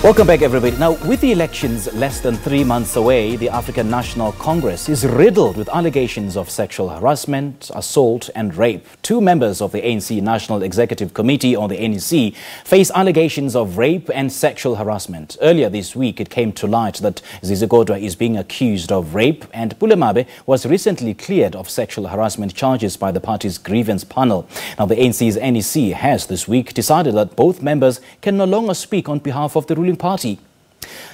Welcome back, everybody. Now, with the elections less than 3 months away, the African National Congress is riddled with allegations of sexual harassment, assault and rape. Two members of the ANC National Executive Committee on the NEC face allegations of rape and sexual harassment. Earlier this week, it came to light that Zizi Kodwa is being accused of rape, and Pule Mabe was recently cleared of sexual harassment charges by the party's grievance panel. Now, the ANC's NEC has this week decided that both members can no longer speak on behalf of the ruling party.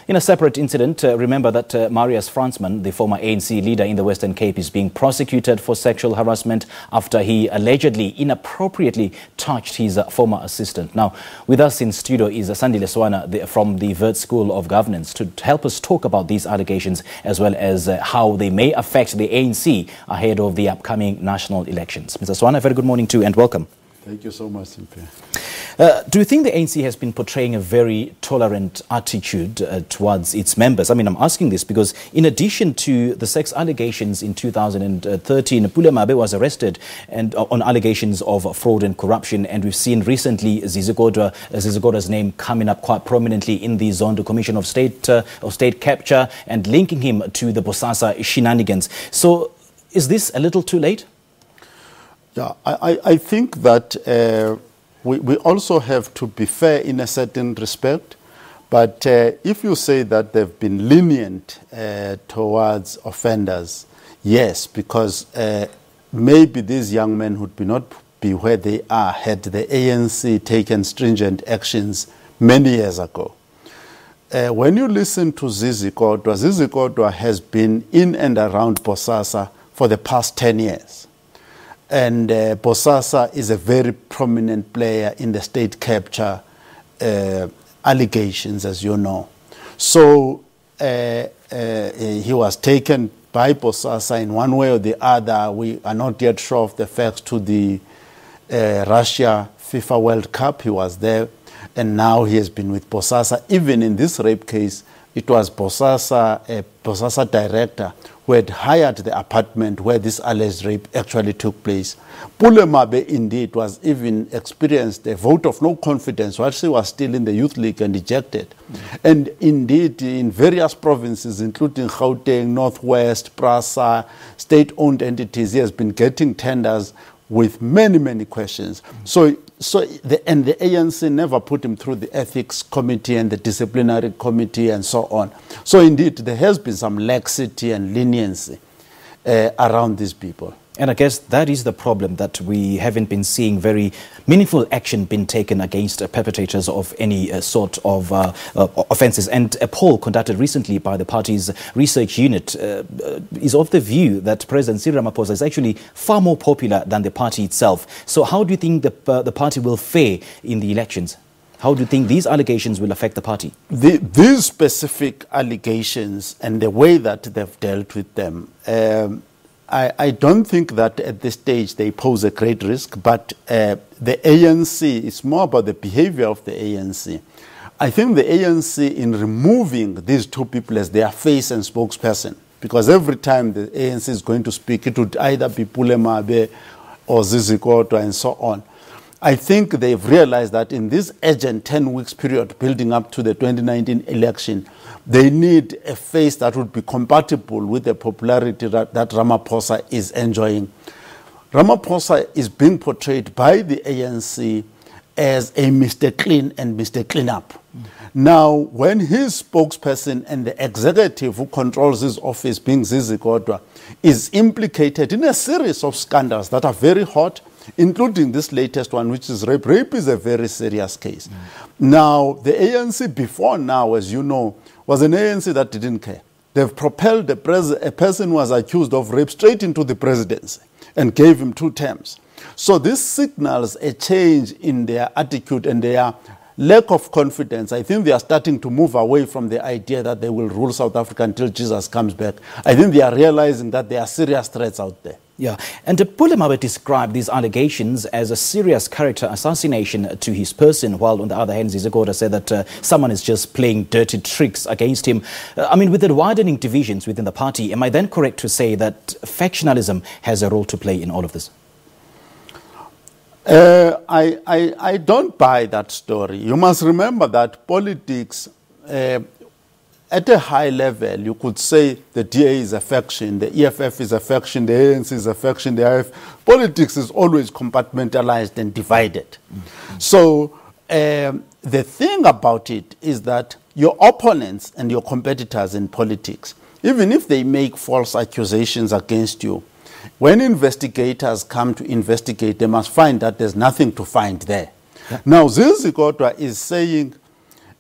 In a separate incident, remember that Marius Fransman, the former ANC leader in the Western Cape, is being prosecuted for sexual harassment after he allegedly inappropriately touched his former assistant. Now, with us in studio is Sandile Swana from the Wits School of Governance to help us talk about these allegations as well as how they may affect the ANC ahead of the upcoming national elections. Mr. Swana, very good morning to you and welcome. Thank you so much, Cynthia. Do you think the ANC has been portraying a very tolerant attitude towards its members? I mean, I'm asking this because in addition to the sex allegations in 2013, Pule Mabe was arrested and on allegations of fraud and corruption. And we've seen recently Zizi Kodwa's name coming up quite prominently in the Zondo Commission of State Capture and linking him to the Bosasa shenanigans. So is this a little too late? Yeah, I think that we also have to be fair in a certain respect. But if you say that they've been lenient towards offenders, yes, because maybe these young men would not be where they are had the ANC taken stringent actions many years ago. When you listen to Zizi Kodwa has been in and around Bosasa for the past 10 years. And Bosasa is a very prominent player in the state capture allegations, as you know. So he was taken by Bosasa in one way or the other. We are not yet sure of the facts to the Russia FIFA World Cup. He was there, and now he has been with Bosasa. Even in this rape case, it was Bosasa, a Bosasa director, who had hired the apartment where this alleged rape actually took place. Pule Mabe indeed was even experienced a vote of no confidence while she was still in the Youth League and ejected. And indeed in various provinces, including Gauteng, Northwest, Prasa, state-owned entities, he has been getting tenders with many questions. And the ANC never put him through the ethics committee and the disciplinary committee and so on. So indeed, there has been some laxity and leniency around these people. And I guess that is the problem, that we haven't been seeing very meaningful action being taken against perpetrators of any sort of offences. And a poll conducted recently by the party's research unit is of the view that President Cyril Ramaphosa is actually far more popular than the party itself. So how do you think the party will fare in the elections? How do you think these allegations will affect the party? These specific allegations and the way that they've dealt with them, I don't think that at this stage they pose a great risk, but the ANC, it's more about the behavior of the ANC. I think the ANC, in removing these two people as their face and spokesperson, because every time the ANC is going to speak, it would either be Pule Mabe or Zizi Kodwa and so on. I think they've realized that in this urgent 10 weeks period building up to the 2019 election, they need a face that would be compatible with the popularity that Ramaphosa is enjoying. Ramaphosa is being portrayed by the ANC as a Mr. Clean and Mr. Cleanup. Now, when his spokesperson and the executive who controls his office, being Zizi Kodwa, is implicated in a series of scandals that are very hot, including this latest one, which is rape. Rape is a very serious case. Now, the ANC before now, as you know, was an ANC that didn't care. They've propelled a person who was accused of rape straight into the presidency and gave him 2 terms. So this signals a change in their attitude and their lack of confidence. I think they are starting to move away from the idea that they will rule South Africa until Jesus comes back. I think they are realizing that there are serious threats out there. Yeah, and Pule Mabe described these allegations as a serious character assassination to his person, while on the other hand, Zizi Kodwa said that someone is just playing dirty tricks against him. I mean, with the widening divisions within the party, am I then correct to say that factionalism has a role to play in all of this? I don't buy that story. You must remember that politics at a high level, you could say the DA is a faction, the EFF is a faction, the ANC is a faction, the IF. Politics is always compartmentalized and divided. So the thing about it is that your opponents and your competitors in politics, even if they make false accusations against you, when investigators come to investigate, they must find that there's nothing to find there. Yeah. Now, Zizi Kodwa is saying,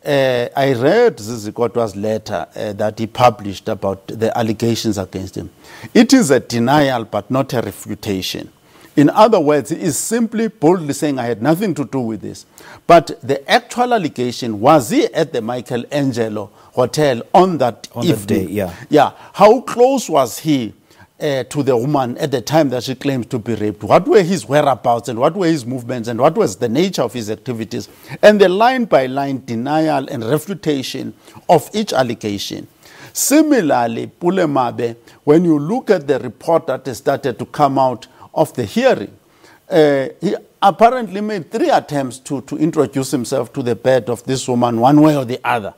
I read Zizi Kodwa's letter that he published about the allegations against him. It is a denial, but not a refutation. In other words, he is simply boldly saying, I had nothing to do with this. But the actual allegation, was he at the Michelangelo Hotel on that evening? Day, Yeah. How close was he to the woman at the time that she claims to be raped? What were his whereabouts and what were his movements and what was the nature of his activities? And the line-by-line denial and refutation of each allegation. Similarly, Pule Mabe, when you look at the report that started to come out of the hearing, he apparently made 3 attempts to introduce himself to the bed of this woman one way or the other,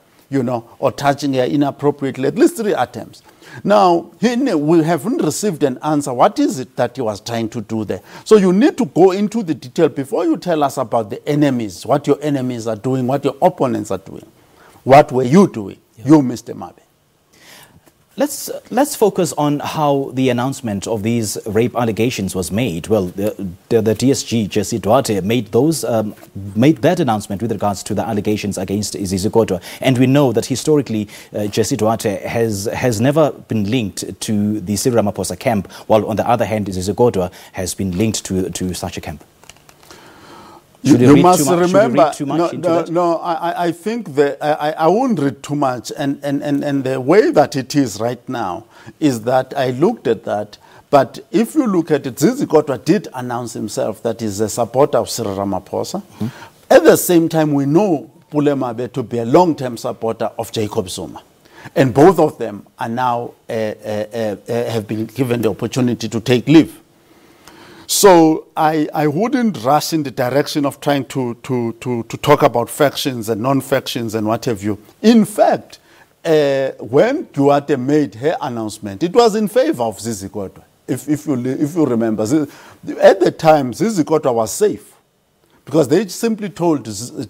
or touching her inappropriately, at least 3 attempts. Now, we haven't received an answer. What is it that he was trying to do there? So you need to go into the detail before you tell us about the enemies, what your enemies are doing, what your opponents are doing. What were you doing, you, Mr. Mabe? Let's focus on how the announcement of these rape allegations was made. Well, the DSG, Zizi Kodwa, made that announcement with regards to the allegations against Zizi Kodwa. And we know that historically, Zizi Kodwa has never been linked to the Cyril Ramaphosa camp, while on the other hand, Zizi Kodwa has been linked to such a camp. You must remember, I think that I won't read too much. And the way that it is right now is that I looked at that. But if you look at it, Zizi Kodwa did announce himself that he's a supporter of Cyril Ramaphosa. Mm-hmm. At the same time, we know Pule Mabe to be a long-term supporter of Jacob Zuma. And both of them are now have been given the opportunity to take leave. So I wouldn't rush in the direction of trying to talk about factions and non-factions and what have you. In fact, when Duarte made her announcement, it was in favor of Zizi Kodwa. If you remember, at the time, Zizi Kodwa was safe. Because they simply told,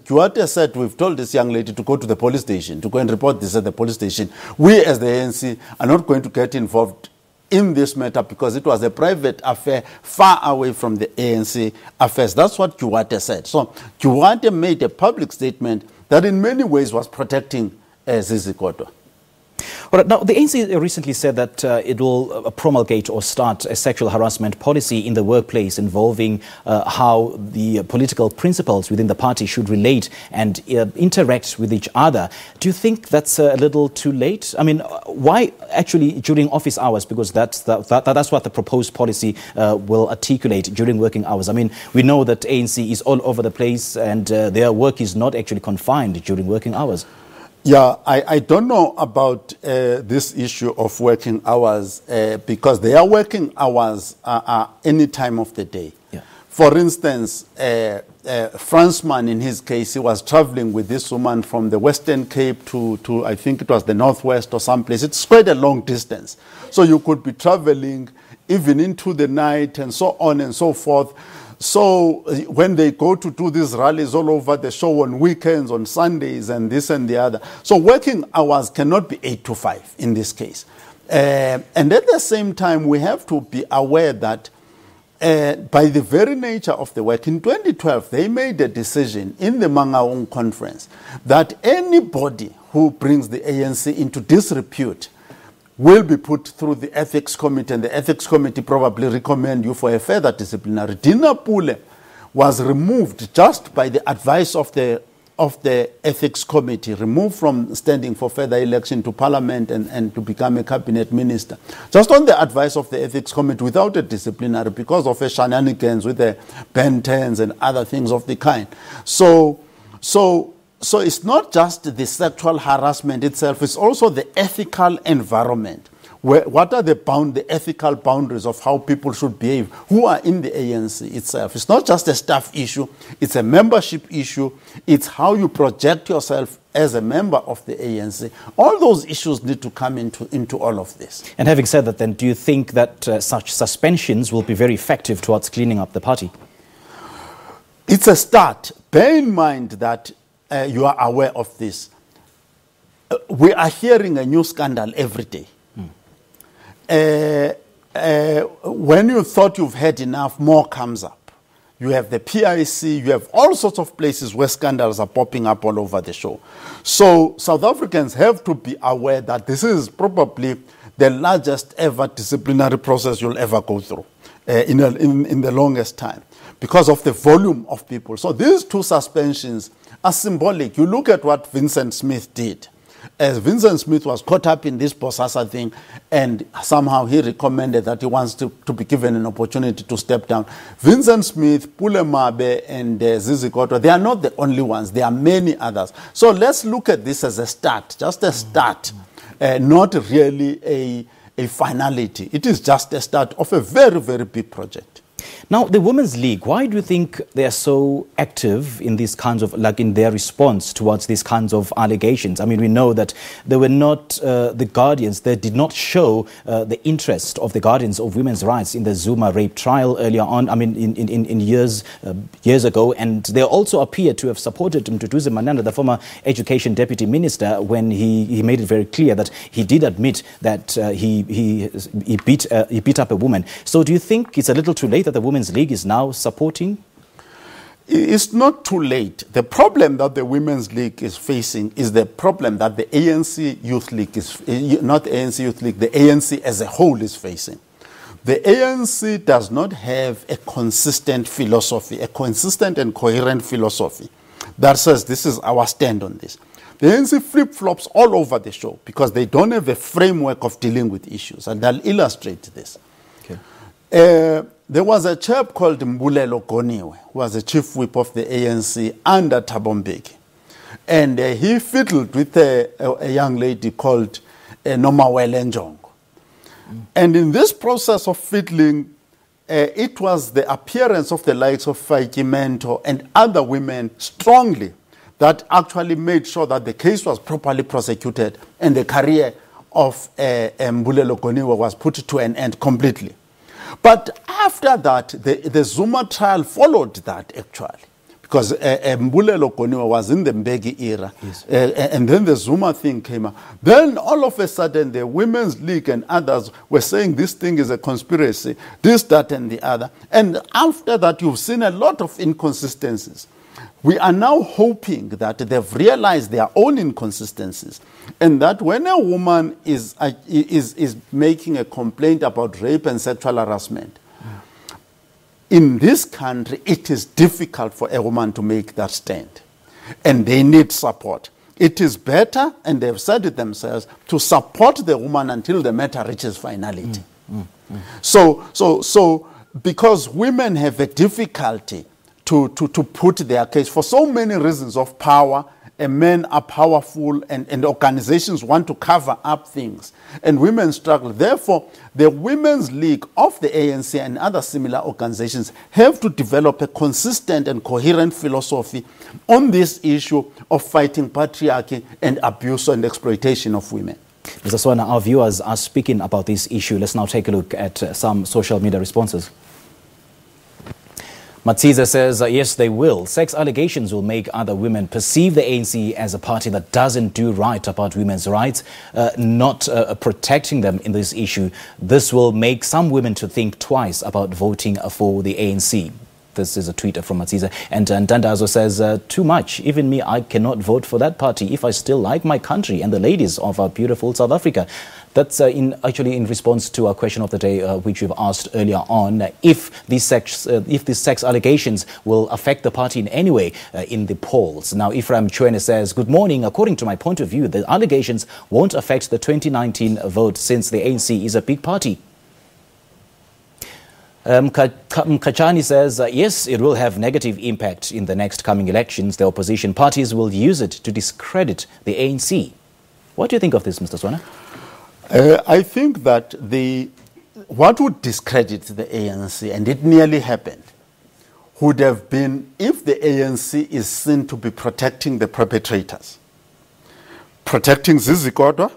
Duarte said, we've told this young lady to go to the police station, to go and report this at the police station. We as the ANC are not going to get involved in this matter because it was a private affair far away from the ANC affairs. That's what Duarte said. So Duarte made a public statement that in many ways was protecting Zizi Kodwa. All right, now, the ANC recently said that it will promulgate or start a sexual harassment policy in the workplace involving how the political principals within the party should relate and interact with each other. Do you think that's a little too late? I mean, why actually during office hours? Because that's what the proposed policy will articulate during working hours. I mean, we know that ANC is all over the place and their work is not actually confined during working hours. Yeah, I don't know about this issue of working hours because their working hours are any time of the day. Yeah. For instance, Fransman, in his case, he was traveling with this woman from the Western Cape to I think it was the Northwest or someplace. It's quite a long distance. So you could be traveling even into the night and so on and so forth. So when they go to do these rallies all over the show on weekends, on Sundays, and this and the other. So working hours cannot be 8 to 5 in this case. And at the same time, we have to be aware that by the very nature of the work, in 2012, they made a decision in the Mangaung conference that anybody who brings the ANC into disrepute will be put through the ethics committee, and the ethics committee probably recommend you for a further disciplinary. Dina Pule was removed just by the advice of the ethics committee, removed from standing for further election to parliament and to become a cabinet minister. Just on the advice of the ethics committee without a disciplinary because of a shenanigans with the Ben 10s and other things of the kind. So it's not just the sexual harassment itself, it's also the ethical environment What are the ethical boundaries of how people should behave who are in the ANC itself? It's not just a staff issue, it's a membership issue, it's how you project yourself as a member of the ANC. All those issues need to come into all of this. And having said that, then, do you think that such suspensions will be very effective towards cleaning up the party? It's a start. Bear in mind that you are aware of this. We are hearing a new scandal every day. When you thought you've had enough, more comes up. You have the PIC, you have all sorts of places where scandals are popping up all over the show. So South Africans have to be aware that this is probably the largest ever disciplinary process you'll ever go through in the longest time because of the volume of people. So these two suspensions are symbolic. You look at what Vincent Smith did. As Vincent Smith was caught up in this Bosasa thing, and somehow he recommended that he wants to be given an opportunity to step down. Vincent Smith, Pule Mabe, and Zizi Kodwa, they are not the only ones. There are many others. So let's look at this as a start, just a start, not really a finality. It is just a start of a very, very big project. Now, the Women's League, why do you think they are so active in these kinds of, like in their response towards these kinds of allegations? I mean, we know that they were not the guardians, they did not show the interest of the guardians of women's rights in the Zuma rape trial earlier on, I mean, in years ago. And they also appear to have supported Mduduzi Mananda, the former education deputy minister, when he made it very clear that he did admit that he beat up a woman. So do you think it's a little too late that the Women's League is now supporting? It's not too late. The problem that the Women's League is facing is the problem that the ANC Youth League is, not the ANC Youth League, the ANC as a whole is facing. The ANC does not have a consistent philosophy, a consistent and coherent philosophy that says this is our stand on this. The ANC flip-flops all over the show because they don't have a framework of dealing with issues, and I'll illustrate this. Okay. There was a chap called Mbulelo Goniwe, who was the chief whip of the ANC under Thabo Mbeki. And he fiddled with a young lady called Nomawele Njongo. And in this process of fiddling, it was the appearance of the likes of Faiki Mento and other women strongly that actually made sure that the case was properly prosecuted and the career of Mbulelo Goniwe was put to an end completely. But after that, the Zuma trial followed that, actually, because Mbulelo Goniwe was in the Mbeki era, yes. And then the Zuma thing came up. Then all of a sudden, the Women's League and others were saying this thing is a conspiracy, this, that, and the other. And after that, you've seen a lot of inconsistencies. We are now hoping that they've realized their own inconsistencies, and that when a woman is making a complaint about rape and sexual harassment, in this country, it is difficult for a woman to make that stand, and they need support. It is better, and they've said it themselves, to support the woman until the matter reaches finality. So because women have a difficulty to put their case for so many reasons of power, and men are powerful, and organizations want to cover up things, and women struggle. Therefore, the Women's League of the ANC and other similar organizations have to develop a consistent and coherent philosophy on this issue of fighting patriarchy and abuse and exploitation of women. Mr. Swana, our viewers are speaking about this issue. Let's now take a look at some social media responses. Matsiza says, yes, they will. Sex allegations will make other women perceive the ANC as a party that doesn't do right about women's rights, not protecting them in this issue. This will make some women to think twice about voting for the ANC. This is a tweet from Matsiza. And Dandazo says, too much. Even me, I cannot vote for that party if I still like my country and the ladies of our beautiful South Africa. That's actually in response to our question of the day, which we've asked earlier on, if these sex allegations will affect the party in any way in the polls. Now, Ephraim Chwene says, good morning. According to my point of view, the allegations won't affect the 2019 vote since the ANC is a big party. Kachani says, yes, it will have negative impact in the next coming elections. The opposition parties will use it to discredit the ANC. What do you think of this, Mr. Swana? I think that what would discredit the ANC, and it nearly happened, would have been if the ANC is seen to be protecting the perpetrators, protecting Zizi Kodwa,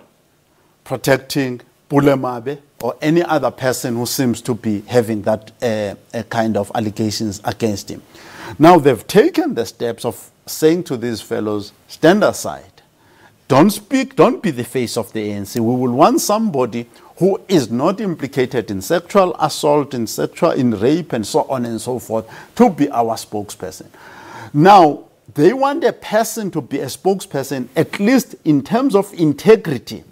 protecting Pule Mabe, or any other person who seems to be having that kind of allegations against him. Now they've taken the steps of saying to these fellows, stand aside. Don't speak, don't be the face of the ANC. We will want somebody who is not implicated in sexual assault, in rape, and so on and so forth, to be our spokesperson. Now, they want a person to be a spokesperson, at least in terms of integrity,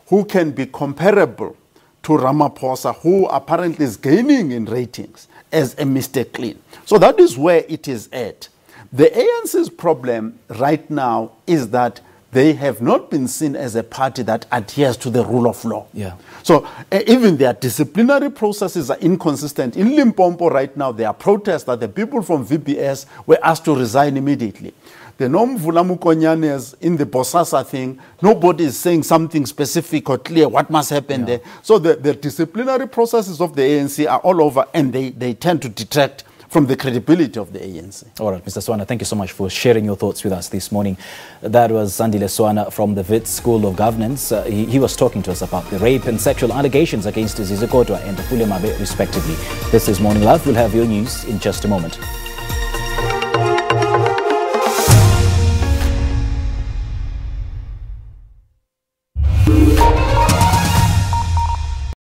who can be comparable to Ramaphosa, who apparently is gaining in ratings as a Mr. Clean. So that is where it is at. The ANC's problem right now is that they have not been seen as a party that adheres to the rule of law. Yeah. So even their disciplinary processes are inconsistent. In Limpopo right now, there are protests that the people from VBS were asked to resign immediately. The Nomvula Mukonyanes in the Bosasa thing, nobody is saying something specific or clear what must happen there. So the disciplinary processes of the ANC are all over, and they tend to detract from the credibility of the ANC. All right, Mr. Swana, thank you so much for sharing your thoughts with us this morning. That was Sandile Swana from the Wits School of Governance. He was talking to us about the rape and sexual allegations against Zizi Kodwa and Pule Mabe, respectively. This is Morning Live. We'll have your news in just a moment.